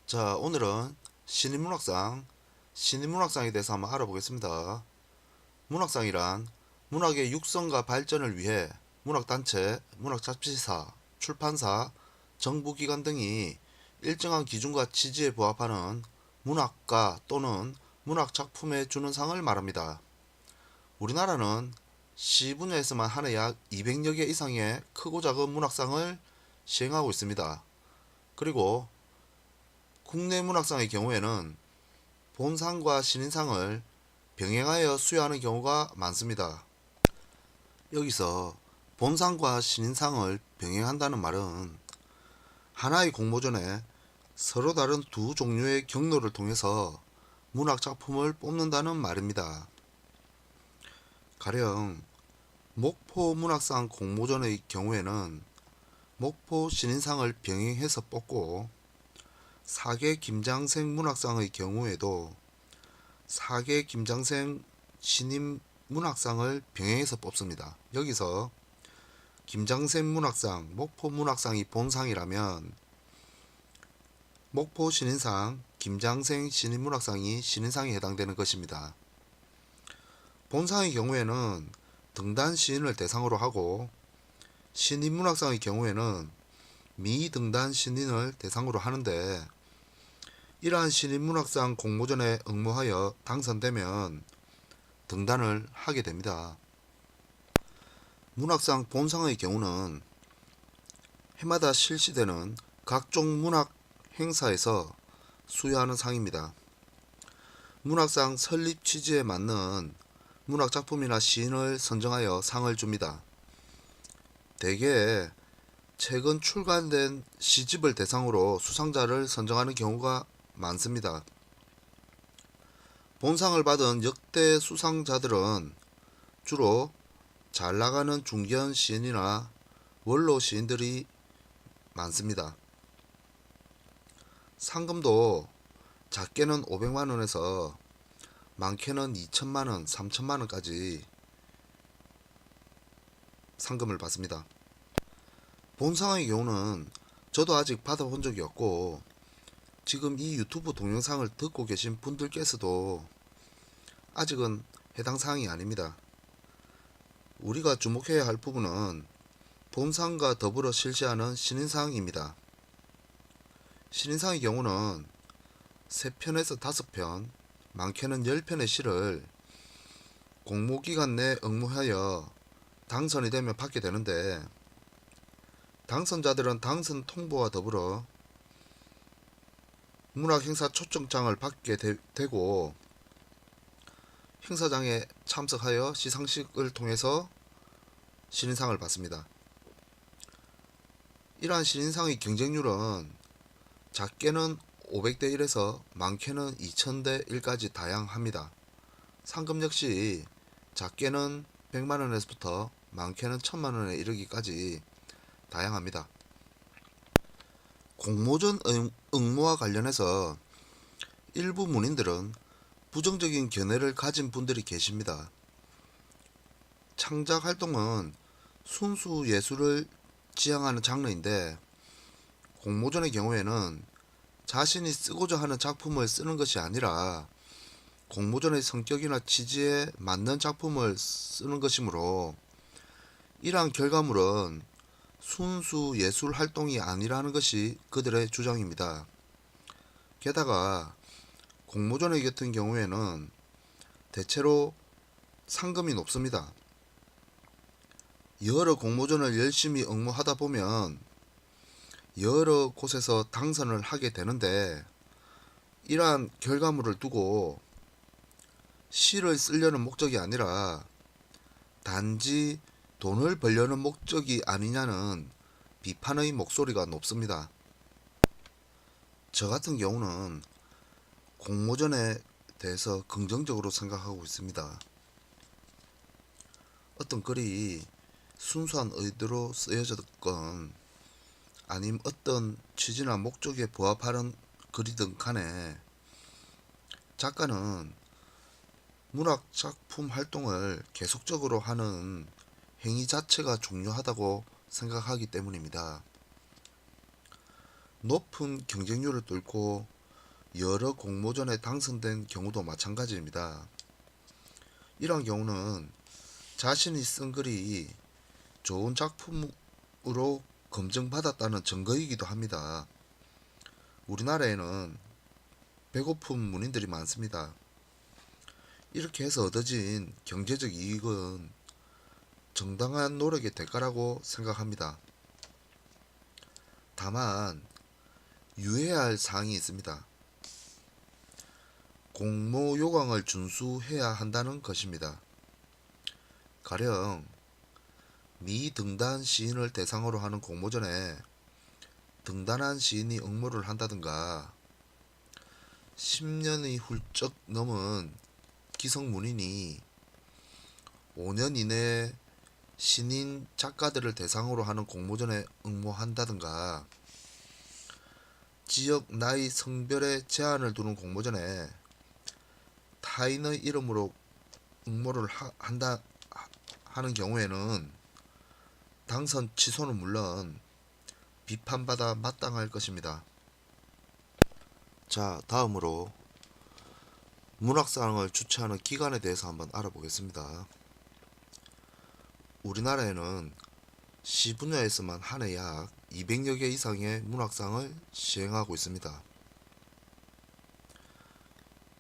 자, 오늘은 신인문학상에 대해서 한번 알아보겠습니다. 문학상이란 문학의 육성과 발전을 위해 문학단체, 문학잡지사, 출판사, 정부기관 등이 일정한 기준과 취지에 부합하는 문학가 또는 문학작품에 주는 상을 말합니다. 우리나라는 시 분야에서만 한 해 약 200여 개 이상의 크고 작은 문학상을 시행하고 있습니다. 그리고 국내 문학상의 경우에는 본상과 신인상을 병행하여 수여하는 경우가 많습니다. 여기서 본상과 신인상을 병행한다는 말은 하나의 공모전에 서로 다른 두 종류의 경로를 통해서 문학작품을 뽑는다는 말입니다. 가령 목포 문학상 공모전의 경우에는 목포 신인상을 병행해서 뽑고 사계 김장생 문학상의 경우에도 사계 김장생 신인 문학상을 병행해서 뽑습니다. 여기서 김장생 문학상, 목포 문학상이 본상이라면 목포 신인상, 김장생 신인 문학상이 신인상에 해당되는 것입니다. 본상의 경우에는 등단 시인을 대상으로 하고 신인 문학상의 경우에는 미등단 신인을 대상으로 하는데, 이러한 신인문학상 공모전에 응모하여 당선되면 등단을 하게 됩니다. 문학상 본상의 경우는 해마다 실시되는 각종 문학 행사에서 수여하는 상입니다. 문학상 설립 취지에 맞는 문학작품이나 시인을 선정하여 상을 줍니다. 대개 최근 출간된 시집을 대상으로 수상자를 선정하는 경우가 많습니다. 본상을 받은 역대 수상자들은 주로 잘 나가는 중견 시인이나 원로 시인들이 많습니다. 상금도 작게는 500만원에서 많게는 2천만원, 3천만원까지 상금을 받습니다. 본상의 경우는 저도 아직 받아본 적이 없고 지금 이 유튜브 동영상을 듣고 계신 분들께서도 아직은 해당 사항이 아닙니다. 우리가 주목해야 할 부분은 본상과 더불어 실시하는 신인상입니다. 신인상의 경우는 3편에서 5편, 많게는 10편의 시를 공모기간 내 응모하여 당선이 되면 받게 되는데, 당선자들은 당선 통보와 더불어 문학행사 초청장을 받게 되고 행사장에 참석하여 시상식을 통해서 신인상을 받습니다. 이러한 신인상의 경쟁률은 작게는 500대 1에서 많게는 2000대 1까지 다양합니다. 상금 역시 작게는 100만원에서부터 많게는 1000만원에 이르기까지 다양합니다. 공모전 응모와 관련해서 일부 문인들은 부정적인 견해를 가진 분들이 계십니다. 창작 활동은 순수 예술을 지향하는 장르인데, 공모전의 경우에는 자신이 쓰고자 하는 작품을 쓰는 것이 아니라 공모전의 성격이나 취지에 맞는 작품을 쓰는 것이므로 이러한 결과물은 순수 예술 활동이 아니라는 것이 그들의 주장입니다. 게다가 공모전의 같은 경우에는 대체로 상금이 높습니다. 여러 공모전을 열심히 응모하다 보면 여러 곳에서 당선을 하게 되는데, 이러한 결과물을 두고 시를 쓰려는 목적이 아니라 단지 돈을 벌려는 목적이 아니냐는 비판의 목소리가 높습니다. 저 같은 경우는 공모전에 대해서 긍정적으로 생각하고 있습니다. 어떤 글이 순수한 의도로 쓰여졌건 아님 어떤 취지나 목적에 부합하는 글이든 간에 작가는 문학작품 활동을 계속적으로 하는 행위 자체가 중요하다고 생각하기 때문입니다. 높은 경쟁률을 뚫고 여러 공모전에 당선된 경우도 마찬가지입니다. 이러한 경우는 자신이 쓴 글이 좋은 작품으로 검증받았다는 증거이기도 합니다. 우리나라에는 배고픈 문인들이 많습니다. 이렇게 해서 얻어진 경제적 이익은 정당한 노력의 대가라고 생각합니다. 다만 유의해야 할 사항이 있습니다. 공모 요강을 준수해야 한다는 것입니다. 가령 미등단 시인을 대상으로 하는 공모전에 등단한 시인이 응모를 한다든가 10년이 훌쩍 넘은 기성문인이 5년 이내에 신인 작가들을 대상으로 하는 공모전에 응모한다든가 지역 나이 성별에 제한을 두는 공모전에 타인의 이름으로 응모를 한다 하는 경우에는 당선 취소는 물론 비판받아 마땅할 것입니다. 자, 다음으로 문학상을 주최하는 기관에 대해서 한번 알아보겠습니다. 우리나라에는 시 분야에서만 한 해 약 200여 개 이상의 문학상을 시행하고 있습니다.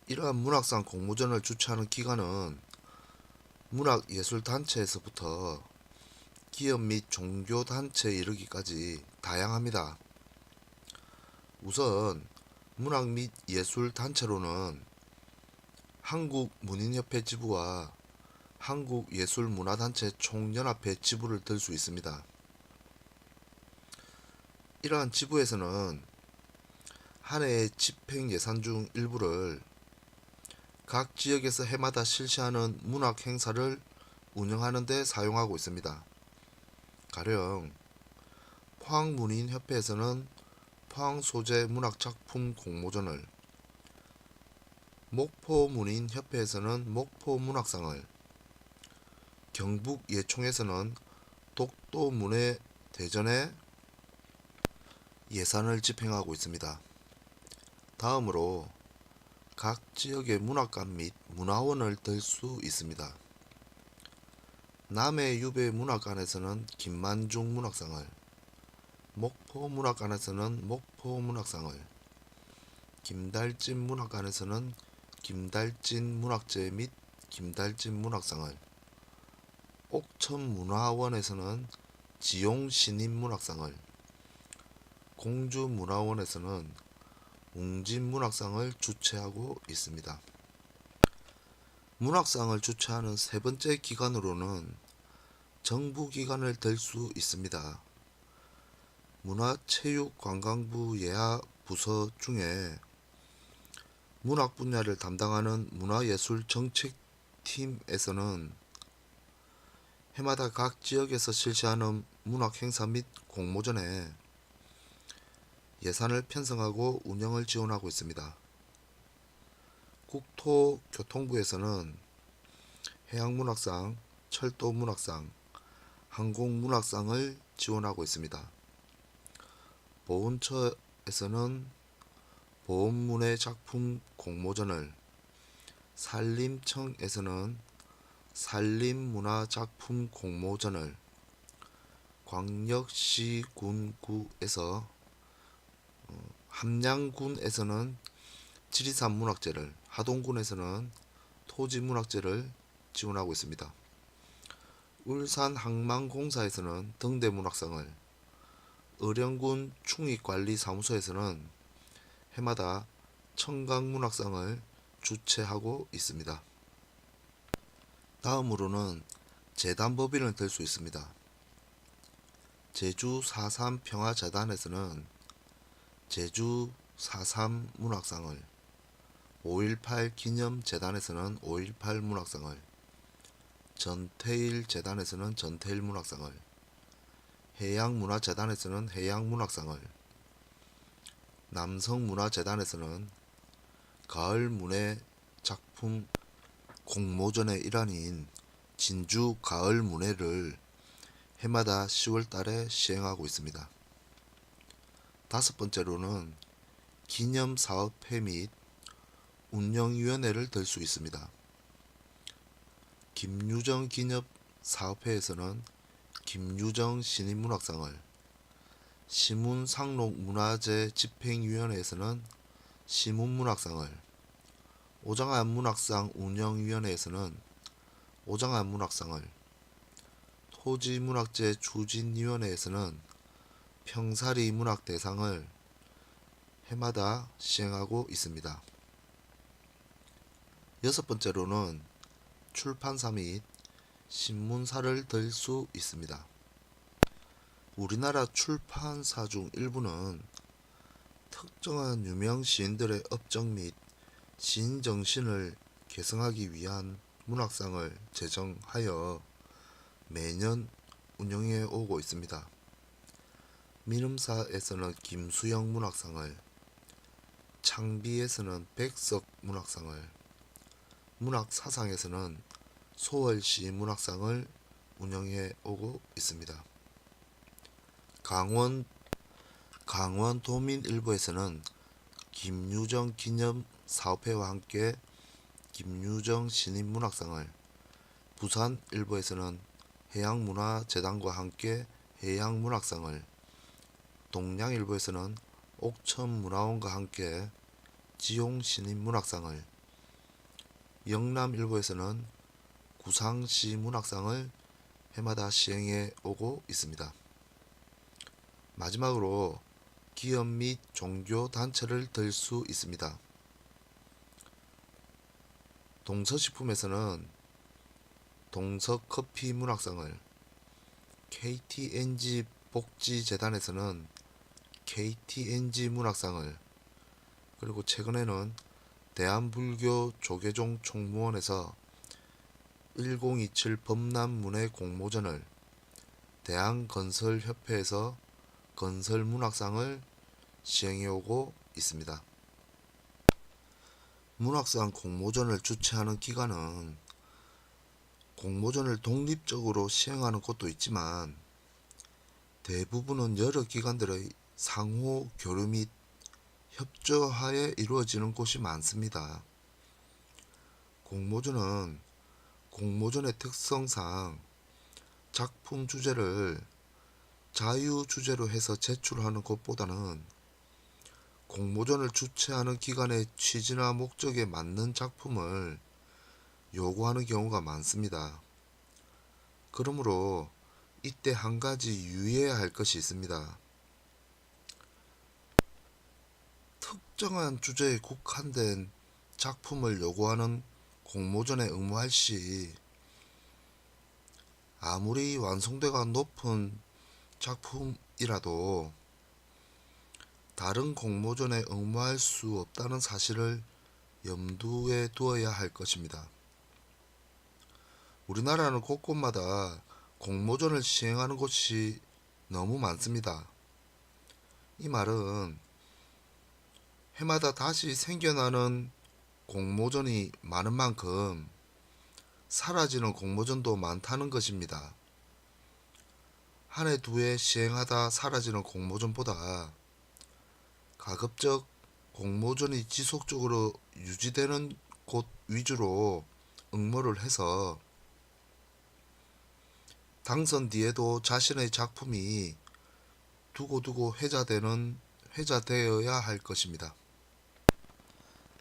이러한 문학상 공모전을 주최하는 기관은 문학예술단체에서부터 기업 및 종교단체에 이르기까지 다양합니다. 우선 문학 및 예술단체로는 한국문인협회 지부와 한국예술문화단체 총연합회 지부를 들 수 있습니다. 이러한 지부에서는 한 해의 집행 예산 중 일부를 각 지역에서 해마다 실시하는 문학 행사를 운영하는 데 사용하고 있습니다. 가령 포항문인협회에서는 포항 소재 문학작품 공모전을, 목포문인협회에서는 목포문학상을, 경북예총에서는 독도문예대전에 예산을 집행하고 있습니다. 다음으로 각 지역의 문학관 및 문화원을 들 수 있습니다. 남해유배문학관에서는 김만중 문학상을, 목포문학관에서는 목포문학상을, 김달진 문학관에서는 김달진 문학제 및 김달진 문학상을, 옥천문화원에서는 지용신인문학상을, 공주문화원에서는 웅진문학상을 주최하고 있습니다. 문학상을 주최하는 세 번째 기관으로는 정부기관을 들 수 있습니다. 문화체육관광부 예하부서 중에 문학 분야를 담당하는 문화예술정책팀에서는 해마다 각 지역에서 실시하는 문학 행사 및 공모전에 예산을 편성하고 운영을 지원하고 있습니다. 국토교통부에서는 해양문학상, 철도문학상, 항공문학상을 지원하고 있습니다. 보훈처에서는 보훈문예 작품 공모전을, 산림청에서는 산림문화작품 공모전을, 광역시군구에서 함양군에서는 지리산 문학제를, 하동군에서는 토지문학제를 지원하고 있습니다. 울산항만공사에서는 등대문학상을, 의령군 충익관리사무소에서는 해마다 청강문학상을 주최하고 있습니다. 다음으로는 재단법인을 들 수 있습니다. 제주 4.3 평화재단에서는 제주 4.3 문학상을, 5.18 기념재단에서는 5.18 문학상을, 전태일 재단에서는 전태일 문학상을, 해양문화재단에서는 해양문학상을, 남성문화재단에서는 가을문예 작품 공모전의 일환인 진주 가을문예를 해마다 10월달에 시행하고 있습니다. 다섯 번째로는 기념사업회 및 운영위원회를 들 수 있습니다. 김유정 기념사업회에서는 김유정 신인문학상을, 시문상록문화재 집행위원회에서는 시문문학상을, 오장환 문학상 운영위원회에서는 오장환 문학상을, 토지문학재 추진위원회에서는 평사리 문학대상을 해마다 시행하고 있습니다. 여섯 번째로는 출판사 및 신문사를 들 수 있습니다. 우리나라 출판사 중 일부는 특정한 유명 시인들의 업적 및 시인 정신을 계승하기 위한 문학상을 제정하여 매년 운영해 오고 있습니다. 민음사에서는 김수영 문학상을, 창비에서는 백석 문학상을, 문학사상에서는 소월시 문학상을 운영해 오고 있습니다. 강원 도민일보에서는 김유정 기념사업회와 함께 김유정 신인문학상을, 부산일보에서는 해양문화재단과 함께 해양문학상을, 동양일보에서는 옥천문화원과 함께 지용신인문학상을, 영남일보에서는 구상시 문학상을 해마다 시행해 오고 있습니다. 마지막으로 기업 및 종교단체를 들 수 있습니다. 동서식품에서는 동서커피 문학상을, KTNG 복지재단에서는 KTNG 문학상을, 그리고 최근에는 대한불교 조계종 총무원에서 1027 범람문예 공모전을, 대한건설협회에서 건설문학상을 시행해오고 있습니다. 문학상 공모전을 주최하는 기관은 공모전을 독립적으로 시행하는 곳도 있지만 대부분은 여러 기관들의 상호 교류 및 협조하에 이루어지는 곳이 많습니다. 공모전은 공모전의 특성상 작품 주제를 자유 주제로 해서 제출하는 것보다는 공모전을 주최하는 기관의 취지나 목적에 맞는 작품을 요구하는 경우가 많습니다. 그러므로 이때 한 가지 유의해야 할 것이 있습니다. 특정한 주제에 국한된 작품을 요구하는 공모전에 응모할 시 아무리 완성도가 높은 작품이라도 다른 공모전에 응모할 수 없다는 사실을 염두에 두어야 할 것입니다. 우리나라는 곳곳마다 공모전을 시행하는 곳이 너무 많습니다. 이 말은 해마다 다시 생겨나는 공모전이 많은 만큼 사라지는 공모전도 많다는 것입니다. 한 해 두 해 시행하다 사라지는 공모전보다 가급적 공모전이 지속적으로 유지되는 곳 위주로 응모를 해서 당선 뒤에도 자신의 작품이 두고두고 회자되어야 할 것입니다.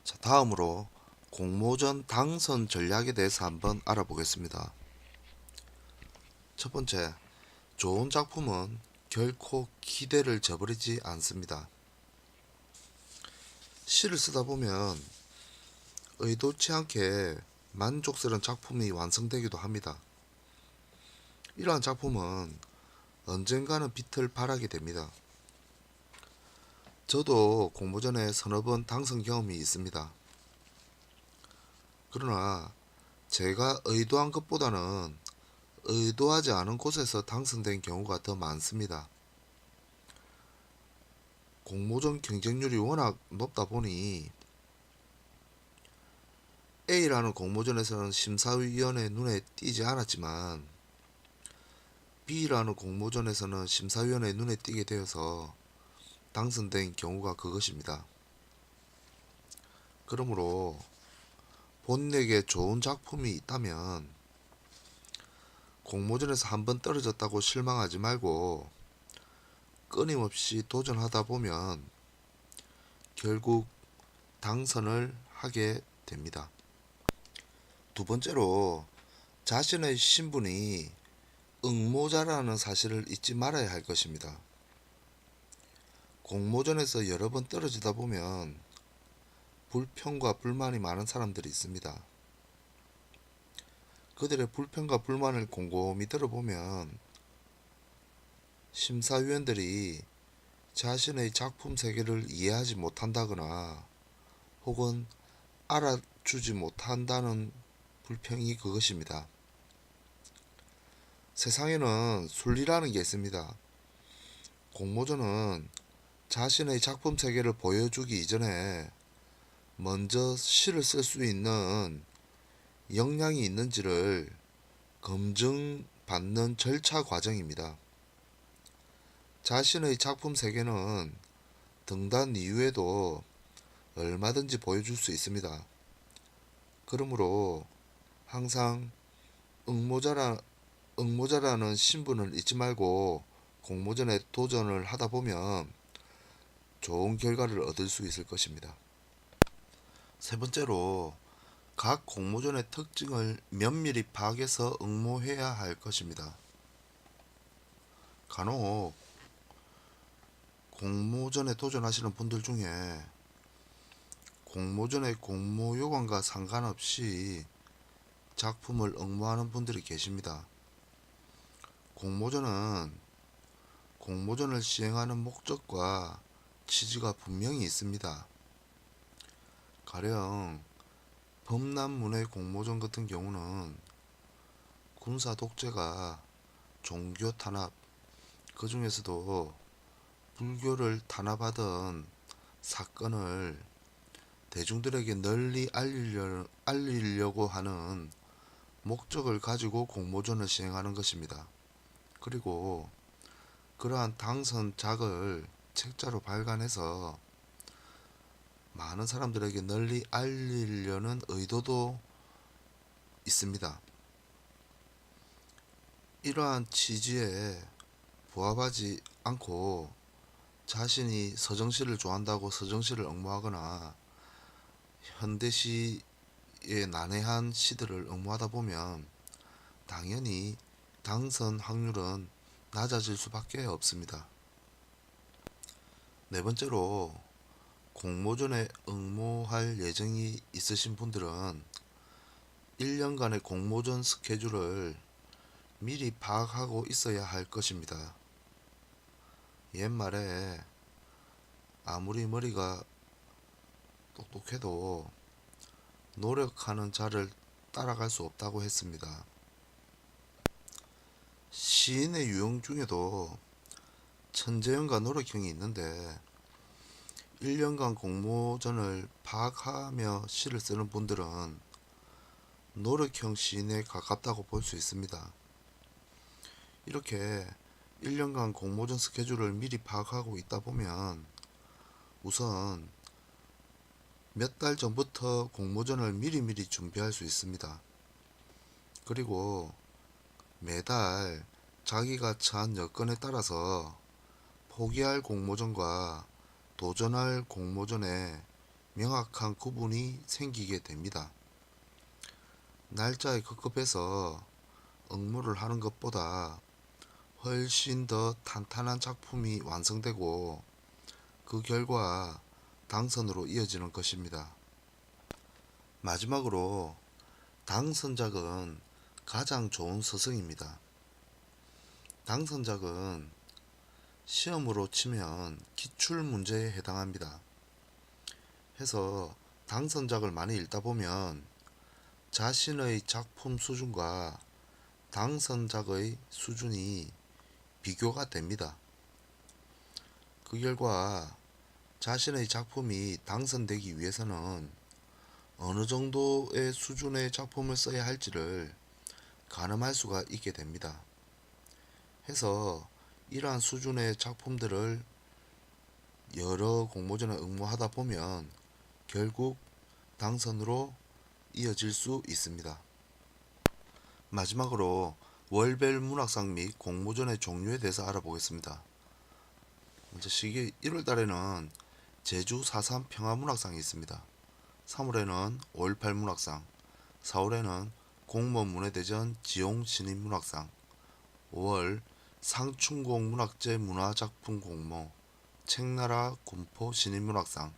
자, 다음으로 공모전 당선 전략에 대해서 한번 알아보겠습니다. 첫 번째, 좋은 작품은 결코 기대를 저버리지 않습니다. 시를 쓰다 보면 의도치 않게 만족스러운 작품이 완성되기도 합니다. 이러한 작품은 언젠가는 빛을 발하게 됩니다. 저도 공모전에 서너 번 당선 경험이 있습니다. 그러나 제가 의도한 것보다는 의도하지 않은 곳에서 당선된 경우가 더 많습니다. 공모전 경쟁률이 워낙 높다 보니 A라는 공모전에서는 심사위원의 눈에 띄지 않았지만 B라는 공모전에서는 심사위원의 눈에 띄게 되어서 당선된 경우가 그것입니다. 그러므로 본인에게 좋은 작품이 있다면 공모전에서 한번 떨어졌다고 실망하지 말고 끊임없이 도전하다 보면 결국 당선을 하게 됩니다. 두 번째로 자신의 신분이 응모자라는 사실을 잊지 말아야 할 것입니다. 공모전에서 여러 번 떨어지다 보면 불평과 불만이 많은 사람들이 있습니다. 그들의 불평과 불만을 곰곰이 들어보면 심사위원들이 자신의 작품 세계를 이해하지 못한다거나 혹은 알아주지 못한다는 불평이 그것입니다. 세상에는 순리라는 게 있습니다. 공모전은 자신의 작품 세계를 보여주기 이전에 먼저 시를 쓸 수 있는 역량이 있는지를 검증받는 절차 과정입니다. 자신의 작품 세계는 등단 이후에도 얼마든지 보여줄 수 있습니다. 그러므로 항상 응모자라는 신분을 잊지 말고 공모전에 도전을 하다 보면 좋은 결과를 얻을 수 있을 것입니다. 세 번째로 각 공모전의 특징을 면밀히 파악해서 응모해야 할 것입니다. 간혹 공모전에 도전하시는 분들 중에 공모전의 공모 요건과 상관없이 작품을 응모하는 분들이 계십니다. 공모전은 공모전을 시행하는 목적과 취지가 분명히 있습니다. 가령 범람문의 공모전 같은 경우는 군사 독재가 종교 탄압, 그 중에서도 불교를 탄압하던 사건을 대중들에게 널리 알리려고 하는 목적을 가지고 공모전을 시행하는 것입니다. 그리고 그러한 당선작을 책자로 발간해서 많은 사람들에게 널리 알리려는 의도도 있습니다. 이러한 취지에 부합하지 않고 자신이 서정시를 좋아한다고 서정시를 응모하거나 현대시의 난해한 시들을 응모하다 보면 당연히 당선 확률은 낮아질 수밖에 없습니다. 네 번째로 공모전에 응모할 예정이 있으신 분들은 1년간의 공모전 스케줄을 미리 파악하고 있어야 할 것입니다. 옛말에 아무리 머리가 똑똑해도 노력하는 자를 따라갈 수 없다고 했습니다. 시인의 유형 중에도 천재형과 노력형이 있는데 1년간 공모전을 파악하며 시를 쓰는 분들은 노력형 시인에 가깝다고 볼 수 있습니다. 이렇게 1년간 공모전 스케줄을 미리 파악하고 있다 보면 우선 몇 달 전부터 공모전을 미리미리 준비할 수 있습니다. 그리고 매달 자기가 처한 여건에 따라서 포기할 공모전과 도전할 공모전에 명확한 구분이 생기게 됩니다. 날짜에 급급해서 응모를 하는 것보다 훨씬 더 탄탄한 작품이 완성되고 그 결과 당선으로 이어지는 것입니다. 마지막으로 당선작은 가장 좋은 스승입니다. 당선작은 시험으로 치면 기출문제에 해당합니다. 해서 당선작을 많이 읽다 보면 자신의 작품 수준과 당선작의 수준이 비교가 됩니다. 그 결과 자신의 작품이 당선되기 위해서는 어느 정도의 수준의 작품을 써야 할지를 가늠할 수가 있게 됩니다. 해서 이러한 수준의 작품들을 여러 공모전에 응모하다 보면 결국 당선으로 이어질 수 있습니다. 마지막으로 월별 문학상 및 공모전의 종류에 대해서 알아보겠습니다. 먼저 시기 1월달에는 제주 4.3 평화문학상이 있습니다. 3월에는 5.18 문학상, 4월에는 공무원 문예대전 지용 신인문학상, 5월 상춘공 문학제 문화작품 공모, 책나라 군포 신인문학상,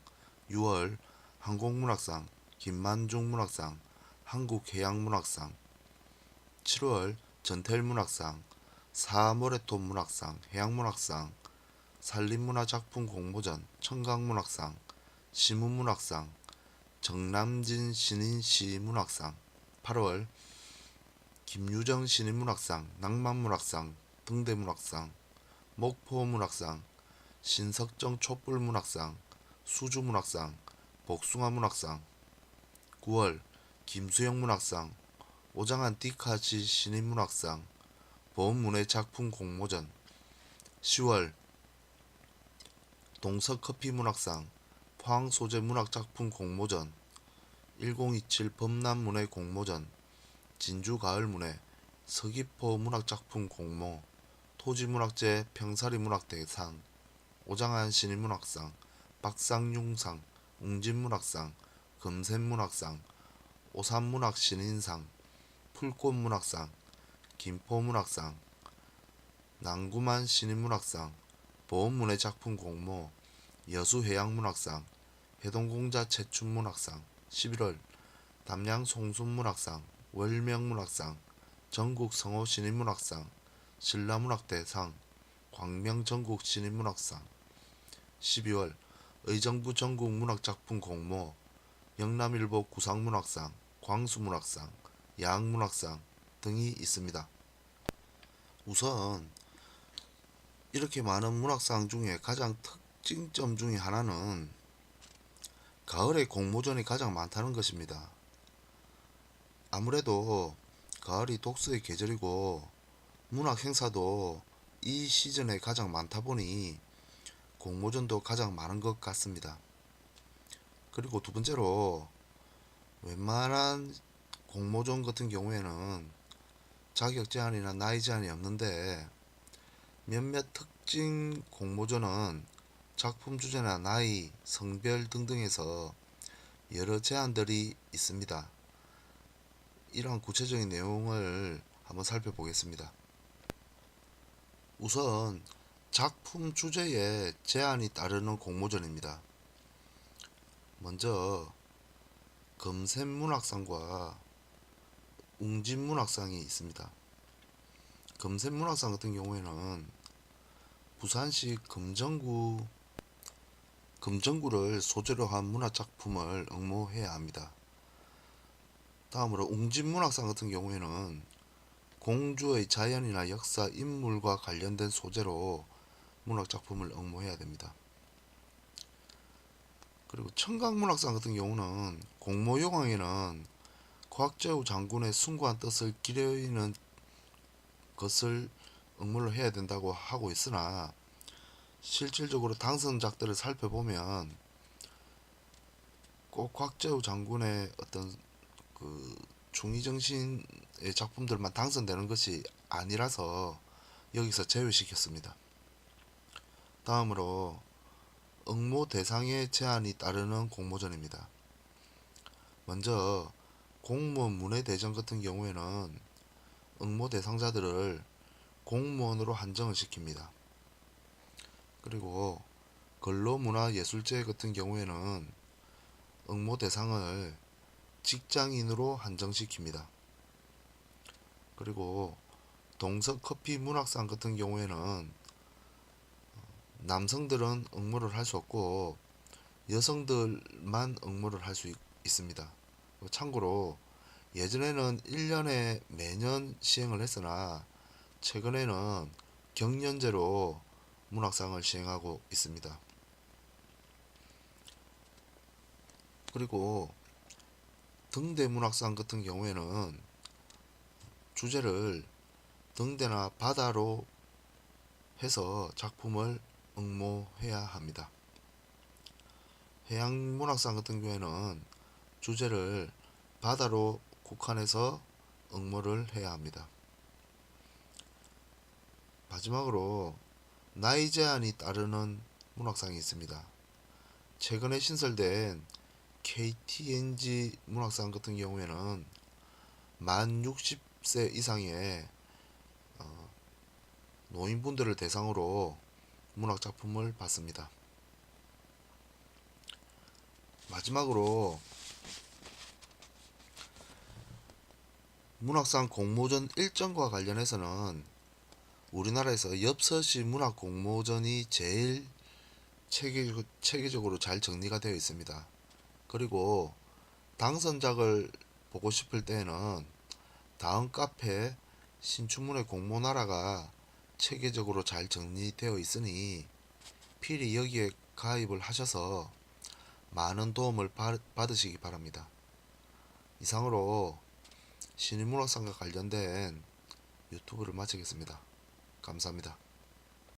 6월 항공문학상, 김만중 문학상, 한국해양문학상, 7월 전태일문학상, 사모레톱 문학상, 해양문학상, 산림문화작품 공모전, 청강문학상, 시문문학상, 정남진 신인시문학상, 8월 김유정 신인문학상, 낭만문학상, 등대문학상, 목포문학상, 신석정 촛불문학상, 수주문학상, 복숭아문학상, 9월 김수영문학상, 오장한 디카지 신인문학상, 보험문예작품 공모전, 10월 동서커피문학상, 포항소재문학작품 공모전, 1027 범람문예 공모전, 진주가을문예, 서귀포 문학작품 공모, 토지문학제 평사리문학대상, 오장한 신인문학상, 박상융상, 웅진문학상, 금샘문학상, 오산문학신인상, 풀꽃문학상, 김포문학상, 난구만 신인문학상, 보험문예작품 공모, 여수해양문학상, 해동공자 채춘문학상, 11월 담양 송순문학상, 월명문학상, 전국성호 신인문학상, 신라문학대상, 광명 전국 신인문학상, 12월 의정부 전국 문학작품 공모, 영남일보 구상문학상, 광수문학상, 야학문학상 등이 있습니다. 우선 이렇게 많은 문학상 중에 가장 특징점 중에 하나는 가을에 공모전이 가장 많다는 것입니다. 아무래도 가을이 독서의 계절이고 문학 행사도 이 시즌에 가장 많다 보니 공모전도 가장 많은 것 같습니다. 그리고 두 번째로 웬만한 공모전 같은 경우에는 자격 제한이나 나이 제한이 없는데 몇몇 특징 공모전은 작품 주제나 나이, 성별 등등에서 여러 제한들이 있습니다. 이러한 구체적인 내용을 한번 살펴보겠습니다. 우선 작품 주제에 제한이 따르는 공모전입니다. 먼저 금샘문학상과 웅진문학상이 있습니다. 금샘문학상 같은 경우에는 부산시 금정구를 소재로 한 문화작품을 응모해야 합니다. 다음으로 웅진문학상 같은 경우에는 공주의 자연이나 역사, 인물과 관련된 소재로 문학작품을 응모해야 됩니다. 그리고 청강문학상 같은 경우는 공모요강에는 곽재우 장군의 숭고한 뜻을 기려이는 것을 응모를 해야 된다고 하고 있으나 실질적으로 당선작들을 살펴보면 꼭 곽재우 장군의 어떤 그 중의정신의 작품들만 당선되는 것이 아니라서 여기서 제외시켰습니다. 다음으로 응모 대상의 제한이 따르는 공모전입니다. 먼저 공무원 문예대전 같은 경우에는 응모 대상자들을 공무원으로 한정을 시킵니다. 그리고 근로문화예술제 같은 경우에는 응모 대상을 직장인으로 한정시킵니다. 그리고 동서커피 문학상 같은 경우에는 남성들은 응모를 할 수 없고 여성들만 응모를 할 수 있습니다. 참고로 예전에는 1년에 매년 시행을 했으나 최근에는 경연제로 문학상을 시행하고 있습니다. 그리고 등대문학상 같은 경우에는 주제를 등대나 바다로 해서 작품을 응모해야 합니다. 해양문학상 같은 경우에는 주제를 바다로 국한해서 응모를 해야 합니다. 마지막으로 나이 제한이 따르는 문학상이 있습니다. 최근에 신설된 KTNG 문학상 같은 경우에는 만 60세 이상의 노인분들을 대상으로 문학작품을 받습니다. 마지막으로 문학상 공모전 일정과 관련해서는 우리나라에서 엽서시 문학 공모전이 제일 체계적으로 잘 정리가 되어 있습니다. 그리고 당선작을 보고 싶을 때에는 다음 카페 신춘문예 공모나라가 체계적으로 잘 정리되어 있으니 필히 여기에 가입을 하셔서 많은 도움을 받으시기 바랍니다. 이상으로 신인문학상과 관련된 유튜브를 마치겠습니다. 감사합니다.